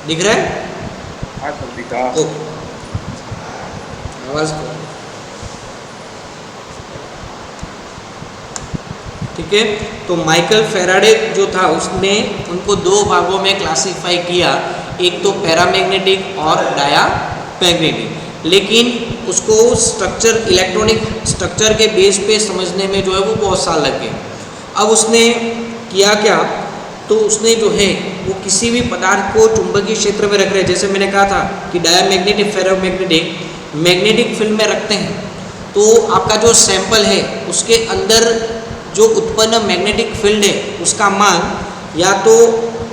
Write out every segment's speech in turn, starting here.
दिख रहा है? हाँ सर दिखा। ओके, आवाज को ठीक है। तो माइकल फेराडे जो था उसने उनको दो भागों में क्लासिफाई किया, एक तो पैरामैग्नेटिक और डायामैग्नेटिक, लेकिन उसको स्ट्रक्चर, इलेक्ट्रॉनिक स्ट्रक्चर के बेस पे समझने में जो है वो बहुत साल लग गए। अब उसने किया क्या, तो उसने जो है वो किसी भी पदार्थ को चुंबकीय क्षेत्र में रख रहे हैं, जैसे मैंने कहा था कि डायामैग्नेटिक, फेरोमैग्नेटिक मैग्नेटिक फील्ड में रखते हैं, तो आपका जो सैंपल है उसके अंदर जो उत्पन्न मैग्नेटिक फील्ड है उसका मान या तो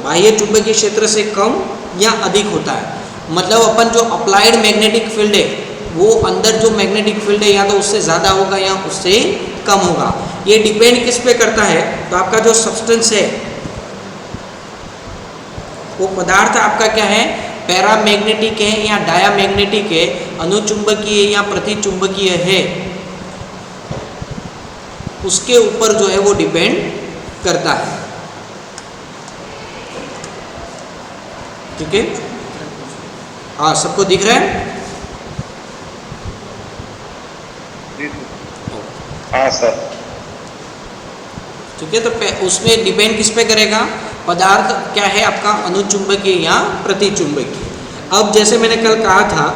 बाह्य चुंबकीय क्षेत्र से कम या अधिक होता है। मतलब अपन जो अप्लाइड मैग्नेटिक फील्ड है वो अंदर जो मैग्नेटिक फील्ड है या तो उससे ज़्यादा होगा या उससे कम होगा। ये डिपेंड किस पे करता है, तो आपका जो सब्सटेंस है वो पदार्थ आपका क्या है, पैरामैग्नेटिक है या डायामैग्नेटिक है, अनुचुंबकीय या प्रतिचुंबकीय है, उसके ऊपर जो है वो डिपेंड करता है। ठीक है, हाँ सबको दिख रहा है? हाँ सर। ठीक है, तो उसमें डिपेंड किस पे करेगा, पदार्थ क्या है आपका, अनुचुंबकीय या प्रतिचुंबकीय। अब जैसे मैंने कल कहा था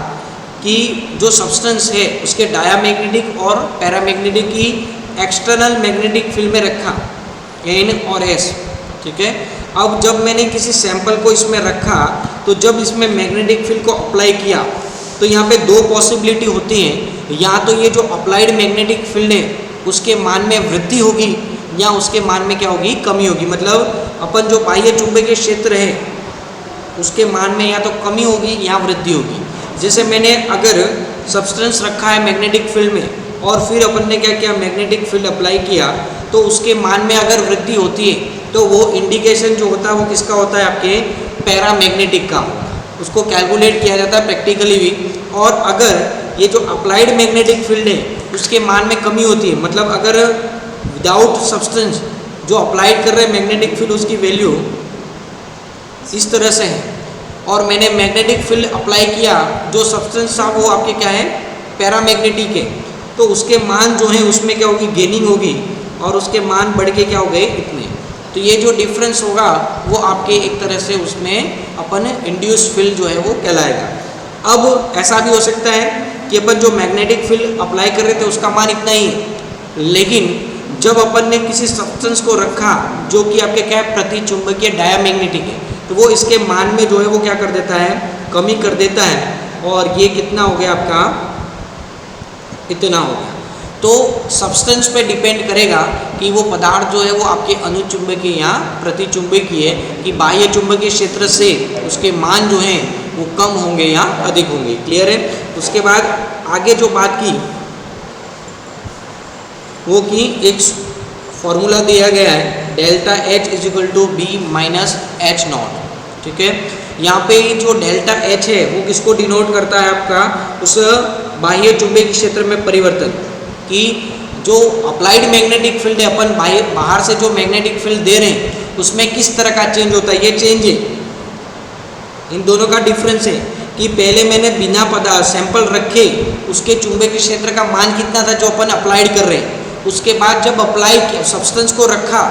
कि जो सब्सटेंस है उसके डायामैग्नेटिक और पैरामैग्नेटिक की एक्सटर्नल मैग्नेटिक फील्ड में रखा, N और S। ठीक है, अब जब मैंने किसी सैंपल को इसमें रखा तो जब इसमें मैग्नेटिक फील्ड को अप्लाई किया तो यहाँ पे दो पॉसिबिलिटी होती हैं, या तो ये जो अप्लाइड मैग्नेटिक फील्ड है उसके मान में वृद्धि होगी या उसके मान में क्या होगी, कमी होगी। मतलब अपन जो बाह्य चुंबकीय क्षेत्र है उसके मान में या तो कमी होगी या वृद्धि होगी। जैसे मैंने अगर सब्सटेंस रखा है मैग्नेटिक फील्ड में और फिर अपन ने क्या किया, मैग्नेटिक फील्ड अप्लाई किया, तो उसके मान में अगर वृद्धि होती है तो वो इंडिकेशन जो होता है वो किसका होता है, आपके पैरामैग्नेटिक का। उसको कैलकुलेट किया जाता है प्रैक्टिकली भी। और अगर ये जो अप्लाइड मैग्नेटिक फील्ड है उसके मान में कमी होती है, मतलब अगर विदाउट सब्सटेंस जो अप्लाइड कर रहे हैं मैग्नेटिक फील्ड उसकी वैल्यू इस तरह से है और मैंने मैग्नेटिक फील्ड अप्लाई किया, जो सब्सटेंस था वो आपके क्या है, पैरामैग्नेटिक है, तो उसके मान जो है उसमें क्या होगी, गेनिंग होगी और उसके मान बढ़ के क्या हो गए, इतने। तो ये जो डिफरेंस होगा वो आपके एक तरह से उसमें अपन इंड्यूस फील्ड जो है वो कहलाएगा। अब ऐसा भी हो सकता है कि अपन जो मैग्नेटिक फील्ड अप्लाई कर रहे थे उसका मान इतना ही है, लेकिन जब अपन ने किसी सब्सटेंस को रखा जो कि आपके क्या है, प्रतिचुंबकीय डायामैग्नेटिक है, तो वो इसके मान में जो है वो क्या कर देता है, कमी कर देता है और ये कितना हो गया आपका, इतना हो गया। तो सब्सटेंस पे डिपेंड करेगा कि वो पदार्थ जो है वो आपके अनुचुंबकीय या प्रतिचुंबकीय है, कि बाह्य चुंबकीय क्षेत्र से उसके मान जो हैं वो कम होंगे या अधिक होंगे। क्लियर है? उसके बाद आगे जो बात की वो कि एक फॉर्मूला दिया गया है, delta H is equal to B minus H naught. ठीक है, यहाँ पे जो डेल्टा H है वो किसको डिनोट करता है, आपका उस बाह्य चुंबकीय क्षेत्र में परिवर्तन, कि जो अप्लाइड मैग्नेटिक फील्ड है, अपन बाहर से जो मैग्नेटिक फील्ड दे रहे हैं उसमें किस तरह का चेंज होता है, ये चेंज है। इन दोनों का डिफरेंस है कि पहले मैंने बिना सैंपल रखे उसके चुंबकीय क्षेत्र का मान कितना था जो अपन अप्लाइड कर रहे हैं, उसके बाद जब अप्लाई सब्सटेंस को रखा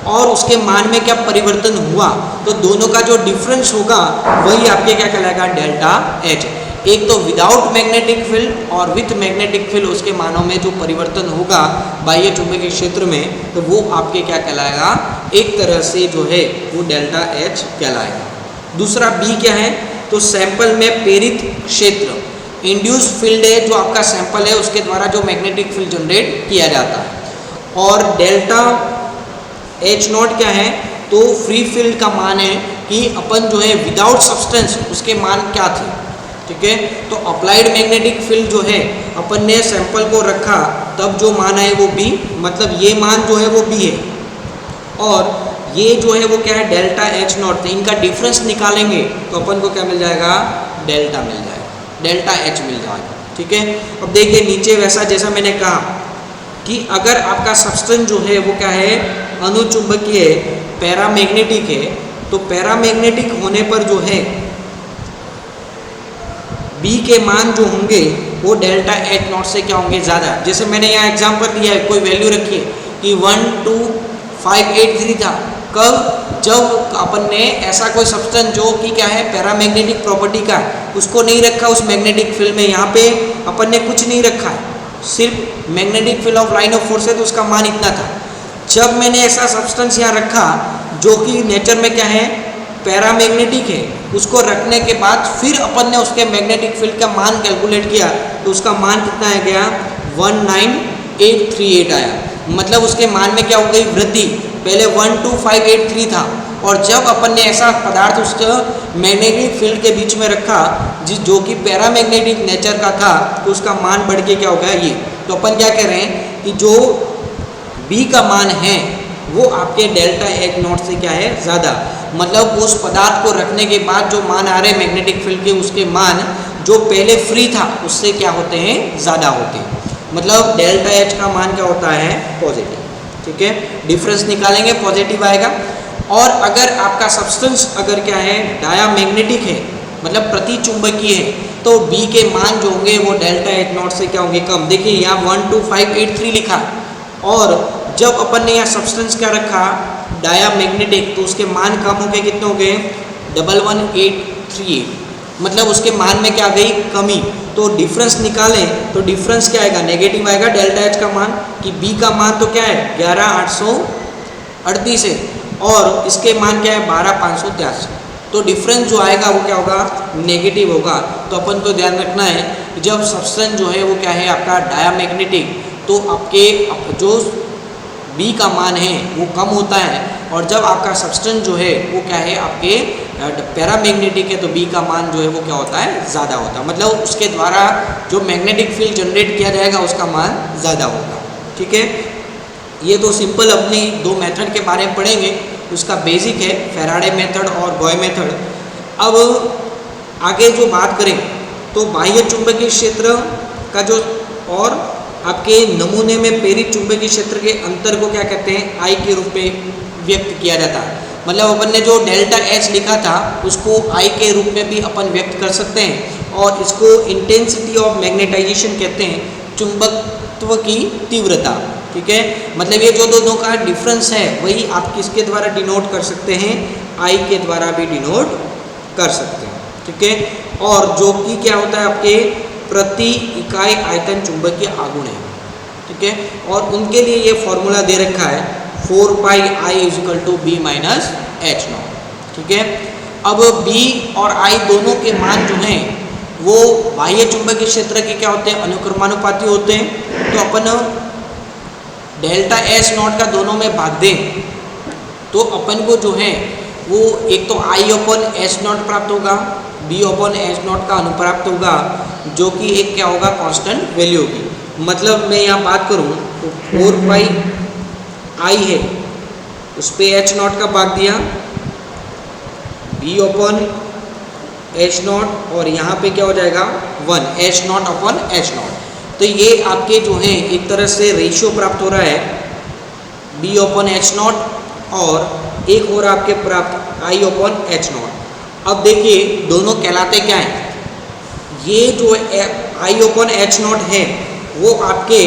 और उसके मान में क्या परिवर्तन हुआ, तो दोनों का जो डिफरेंस होगा वही आपके क्या कहलाएगा, डेल्टा H। एक तो विदाउट मैग्नेटिक फील्ड और विथ मैग्नेटिक फील्ड उसके मानों में जो परिवर्तन होगा बाह्य चुंबकीय क्षेत्र में, तो वो आपके क्या कहलाएगा, एक तरह से जो है वो डेल्टा H कहलाएगा। दूसरा B क्या है, तो सैंपल में प्रेरित क्षेत्र, इंड्यूस फील्ड है जो आपका सैंपल है उसके द्वारा जो मैग्नेटिक फील्ड जनरेट किया जाता है। और डेल्टा H नॉट क्या है, तो फ्री फील्ड का मान है कि अपन जो है विदाउट सब्सटेंस उसके मान क्या थे। ठीक है, तो अप्लाइड मैग्नेटिक फील्ड जो है अपन ने सैंपल को रखा तब जो मान है वो B, मतलब ये मान जो है वो B है और ये जो है वो क्या है, डेल्टा H नॉट। इनका डिफरेंस निकालेंगे तो अपन को क्या मिल जाएगा, डेल्टा मिल जाएगा, डेल्टा H मिल जाएगा। ठीक है, अब देखिए नीचे वैसा जैसा मैंने कहा कि अगर आपका सब्सटेंस जो है वो क्या है, अनुचुंबकीय है, पैरामैग्नेटिक है, तो पैरामैग्नेटिक होने पर जो है बी के मान जो होंगे वो डेल्टा एच नॉट से क्या होंगे, ज़्यादा। जैसे मैंने यहाँ एग्जांपल दिया है, कोई वैल्यू रखी है कि 12583 था, कब, जब अपन ने ऐसा कोई सब्सटेंस जो कि क्या है पैरामैग्नेटिक प्रॉपर्टी का है उसको नहीं रखा उस मैग्नेटिक फील्ड में। यहाँ पे अपन ने कुछ नहीं रखा है, सिर्फ magnetic field of line of force है तो उसका मान इतना था। जब मैंने ऐसा सब्सटेंस यहाँ रखा जो कि नेचर में क्या है पैरामैग्नेटिक है, उसको रखने के बाद फिर अपन ने उसके मैग्नेटिक फील्ड का मान कैलकुलेट किया तो उसका मान कितना आ गया 19838 आया। मतलब उसके मान में क्या हो गई वृद्धि, पहले 12583 था और जब अपन ने ऐसा पदार्थ उस मैग्नेटिक फील्ड के बीच में रखा जो कि पैरामैग्नेटिक नेचर का था तो उसका मान बढ़ के क्या हो गया ये। तो अपन क्या कह रहे हैं कि जो बी का मान है वो आपके डेल्टा एच नॉट से क्या है ज़्यादा। मतलब उस पदार्थ को रखने के बाद जो मान आ रहे हैं मैग्नेटिक फील्ड के उसके मान जो पहले फ्री था उससे क्या होते हैं ज़्यादा होते हैं। मतलब डेल्टा एच का मान क्या होता है पॉजिटिव। ठीक है, डिफरेंस निकालेंगे पॉजिटिव आएगा। और अगर आपका सब्सटेंस अगर क्या है डायामैग्नेटिक है मतलब प्रति चुंबकीय है तो बी के मान जो होंगे वो डेल्टा एच नॉट से क्या होंगे कम। देखिए यहाँ 12583 लिखा और जब अपन ने यहाँ सब्सटेंस क्या रखा डायामैग्नेटिक तो उसके मान कम हो गए, कितने हो गए 11838। मतलब उसके मान में क्या आ गई कमी। तो डिफरेंस निकालें तो डिफरेंस क्या आएगा नेगेटिव आएगा डेल्टा एच का मान कि बी का मान तो क्या है 11838 है और इसके मान क्या है 12583। तो डिफरेंस जो आएगा वो क्या होगा नेगेटिव होगा। तो अपन को ध्यान रखना है कि जब सब्सटेंस जो है वो क्या है आपका डायामैग्नेटिक तो आपके जो बी का मान है वो कम होता है और जब आपका सब्सटेंस जो है वो क्या है आपके पैरामैग्नेटिक है तो बी का मान जो है वो क्या होता है ज़्यादा होता है। मतलब उसके द्वारा जो मैग्नेटिक फील्ड जनरेट किया जाएगा उसका मान ज़्यादा होगा। ठीक है, ये तो सिंपल अपनी दो मेथड के बारे में पढ़ेंगे, उसका बेसिक है फैराडे मेथड और बॉय मेथड। अब आगे जो बात करें तो बाह्य चुंबकीय क्षेत्र का जो और आपके नमूने में प्रेरित चुंबकीय क्षेत्र के अंतर को क्या कहते हैं आई के रूप में व्यक्त किया जाता है। मतलब अपन ने जो डेल्टा एच लिखा था उसको आई के रूप में भी अपन व्यक्त कर सकते हैं और इसको इंटेंसिटी ऑफ मैग्नेटाइजेशन कहते हैं, चुंबकत्व की तीव्रता। ठीक है, मतलब ये जो दोनों का डिफरेंस है वही आप किसके द्वारा डिनोट कर सकते हैं आई के द्वारा भी डिनोट कर सकते हैं। ठीक है, और जो कि क्या होता है आपके प्रति इकाई आयतन चुंबकीय आघूर्ण है। ठीक है, और उनके लिए ये फॉर्मूला दे रखा है 4 pi I is equal to B minus H naught. ठीक है, अब बी और आई दोनों के मान जो हैं वो बाह्य चुंबकीय क्षेत्र के क्या होते हैं अनुक्रमानुपाती होते हैं। तो अपन डेल्टा एच नॉट का दोनों में भाग दें तो अपन को जो है वो एक तो आई अपॉन एच नॉट प्राप्त होगा, बी अपॉन एच नॉट का अनुप्राप्त होगा जो कि एक क्या होगा कांस्टेंट वैल्यू होगी। मतलब मैं यहाँ बात करूँ तो 4 पाई आई है उस पर एच नॉट का भाग दिया बी अपॉन एच नॉट और यहाँ पे क्या हो जाएगा 1 H not upon H not. तो ये आपके जो हैं एक तरह से रेशियो प्राप्त हो रहा है बी अपॉन एच नॉट और एक और आपके प्राप्त आई अपॉन एच नॉट। अब देखिए दोनों कहलाते क्या हैं, ये जो आई अपॉन एच नॉट है वो आपके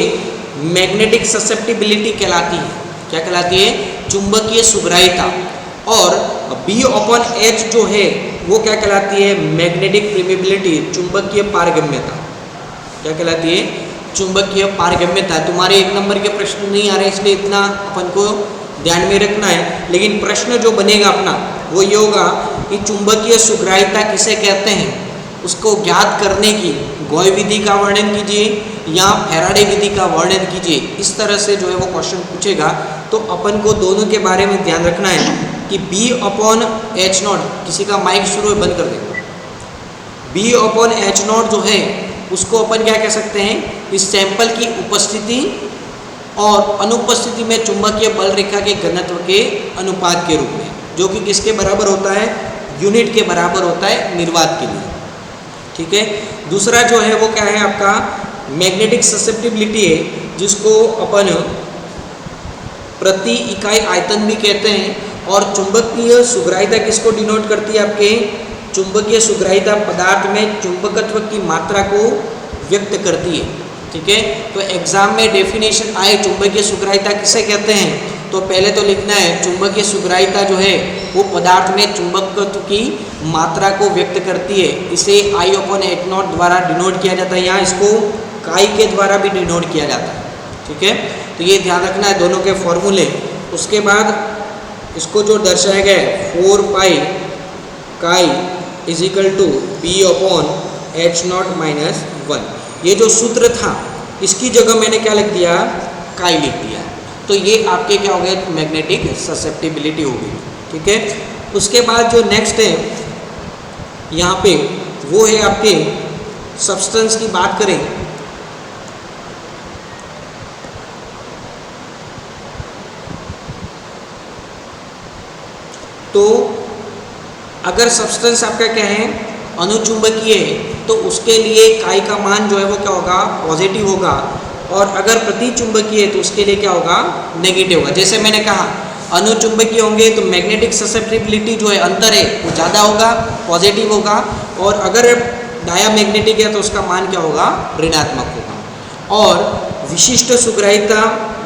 मैग्नेटिक ससेप्टिबिलिटी कहलाती है। क्या कहलाती है चुंबकीय सुग्राह्यता। और बी अपॉन एच जो है वो क्या कहलाती है मैग्नेटिक परमिबिलिटी चुंबकीय पारगम्यता। क्या कहलाती है चुंबकीय पारगम्यता। तुम्हारे 1 नंबर के प्रश्न नहीं आ रहे इसलिए इतना अपन को ध्यान में रखना है, लेकिन प्रश्न जो बनेगा अपना वो ये होगा कि चुंबकीय सुग्राह्यता किसे कहते हैं उसको ज्ञात करने की गॉय विधि का वर्णन कीजिए या फैराडे विधि का वर्णन कीजिए। इस तरह से जो है वो क्वेश्चन पूछेगा। तो अपन को दोनों के बारे में ध्यान रखना है कि बी अपॉन एच नॉट, किसी का माइक शुरू है बंद कर देगा, बी अपॉन एच नॉट जो है उसको अपन क्या कह सकते हैं इस सैंपल की उपस्थिति और अनुपस्थिति में चुंबकीय बल रेखा के घनत्व के अनुपात के रूप में, जो कि किसके बराबर होता है यूनिट के बराबर होता है निर्वात के लिए। ठीक है, दूसरा जो है वो क्या है आपका मैग्नेटिक ससेप्टिबिलिटी है जिसको अपन प्रति इकाई आयतन भी कहते हैं। और चुंबकीय सुग्राह्यता किसको डिनोट करती है आपके चुंबकीय सुग्राहिता पदार्थ में चुंबकत्व की मात्रा को व्यक्त करती है। ठीक है, तो एग्जाम में डेफिनेशन आए चुंबकीय सुग्राहिता किसे कहते हैं, तो पहले तो लिखना है चुंबकीय सुग्राहिता जो है वो पदार्थ में चुंबकत्व की मात्रा को व्यक्त करती है। इसे I/H0 द्वारा डिनोट किया जाता है, यहाँ इसको काई के द्वारा भी डिनोट किया जाता है। ठीक है, तो ये ध्यान रखना है दोनों के फॉर्मूले। उसके बाद इसको जो दर्शाया गया है 4 पाई काई is equal to B/H0 minus 1, ये जो सूत्र था इसकी जगह मैंने क्या लिख दिया, काई लिख दिया। तो ये आपके क्या हो गए, मैग्नेटिक ससेप्टिबिलिटी होगी। ठीक है, उसके बाद जो नेक्स्ट है यहाँ पे वो है आपके सब्सटेंस की बात करें तो अगर सब्सटेंस आपका क्या है अनुचुंबकीय है तो उसके लिए काई का मान जो है वो क्या होगा, पॉजिटिव होगा, और अगर प्रतिचुंबकीय है तो उसके लिए क्या होगा, नेगेटिव होगा। जैसे मैंने कहा अनुचुंबकीय होंगे तो मैग्नेटिक ससेप्टिबिलिटी जो है अंतर है वो ज़्यादा होगा, पॉजिटिव होगा, और अगर डायामैग्नेटिक है तो उसका मान क्या होगा, ऋणात्मक होगा। और विशिष्ट सुग्राहिता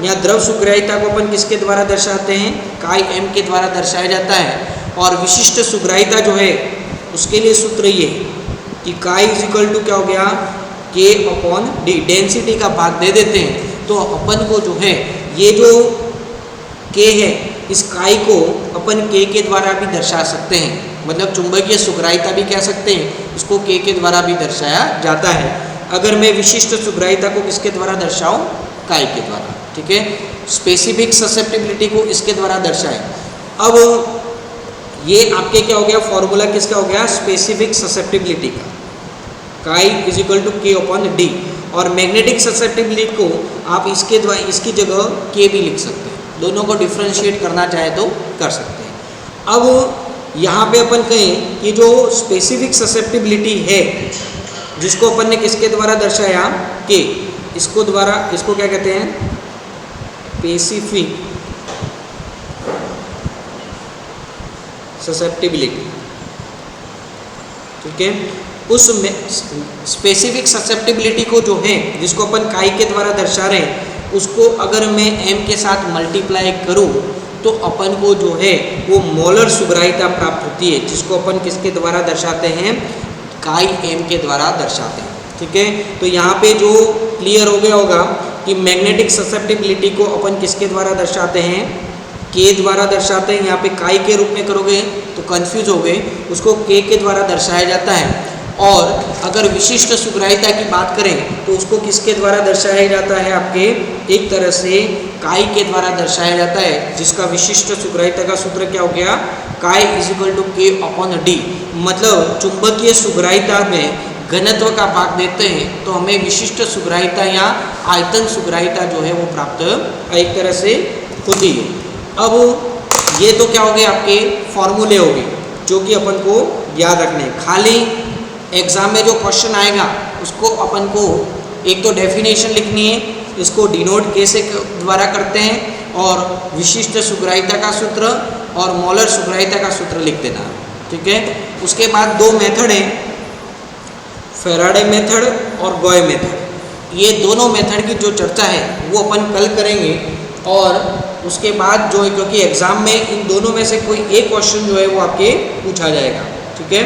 या द्रव सुग्राहिता को अपन किसके द्वारा दर्शाते हैं, काई m के द्वारा दर्शाया जाता है। और विशिष्ट सुग्राहिता जो है उसके लिए सूत्र ये कि काई इज इक्वल टू क्या हो गया, K/D, डेंसिटी का भाग दे देते हैं तो अपन को जो है ये जो K है इस काई को अपन K के द्वारा भी दर्शा सकते हैं, मतलब चुंबकीय सुग्राहिता भी कह सकते हैं, इसको K के द्वारा भी दर्शाया जाता है। अगर मैं विशिष्ट सुग्राहिता को किसके द्वारा दर्शाऊं, काई के द्वारा। ठीक है, स्पेसिफिक ससेप्टिबिलिटी को इसके द्वारा दर्शाएं। अब ये आपके क्या हो गया, फॉर्मूला किसका हो गया, स्पेसिफिक ससेप्टिबिलिटी का, काई इज इक्वल टू K/D। और मैग्नेटिक ससेप्टिबिलिटी को आप इसके द्वारा इसकी जगह K भी लिख सकते हैं, दोनों को डिफ्रेंशिएट करना चाहे तो कर सकते हैं। अब यहाँ पे अपन कहें कि जो स्पेसिफिक ससेप्टिबिलिटी है जिसको अपन ने किसके द्वारा दर्शाया, K, इसको क्या कहते हैं, स्पेसिफिक ससेप्टिबिलिटी। ठीक है, उस स्पेसिफिक ससेप्टिबिलिटी को जो है जिसको अपन काई के द्वारा दर्शा रहे हैं उसको अगर मैं m के साथ मल्टीप्लाई करूं तो अपन को जो है वो मोलर सुग्राहिता प्राप्त होती है, जिसको अपन किसके द्वारा दर्शाते हैं, काई m के द्वारा दर्शाते हैं। ठीक है, तो यहाँ पे जो क्लियर हो गया होगा कि मैग्नेटिक ससेप्टिबिलिटी को अपन किसके द्वारा दर्शाते हैं, K द्वारा दर्शाते हैं। यहाँ पे काई के रूप में करोगे तो कंफ्यूज हो गए, उसको K के द्वारा दर्शाया जाता है। और अगर विशिष्ट सुग्राहिता की बात करें तो उसको किसके द्वारा दर्शाया जाता है, आपके एक तरह से काई के द्वारा दर्शाया जाता है, जिसका विशिष्ट सुग्राहिता का सूत्र क्या हो गया, काई इज इक्वल टू K/D। मतलब चुंबकीय सुग्राहिता में घनत्व का भाग देते हैं तो हमें विशिष्ट सुग्राहिता या आयतन सुग्राहिता जो है वो प्राप्त एक तरह से होती है। अब ये तो क्या हो गए, आपके फॉर्मूले हो गए जो कि अपन को याद रखने हैं। खाली एग्जाम में जो क्वेश्चन आएगा उसको अपन को एक तो डेफिनेशन लिखनी है, इसको डिनोट कैसे द्वारा करते हैं, और विशिष्ट सुग्राहिता का सूत्र और मोलर सुग्राहिता का सूत्र लिख देना। ठीक है, उसके बाद दो मेथड हैं, फेराडे मेथड और गॉय मेथड। ये दोनों मेथड की जो चर्चा है वो अपन कल करेंगे। और उसके बाद जो है, क्योंकि एग्जाम में इन दोनों में से कोई एक क्वेश्चन जो है वो आपके पूछा जाएगा। ठीक है,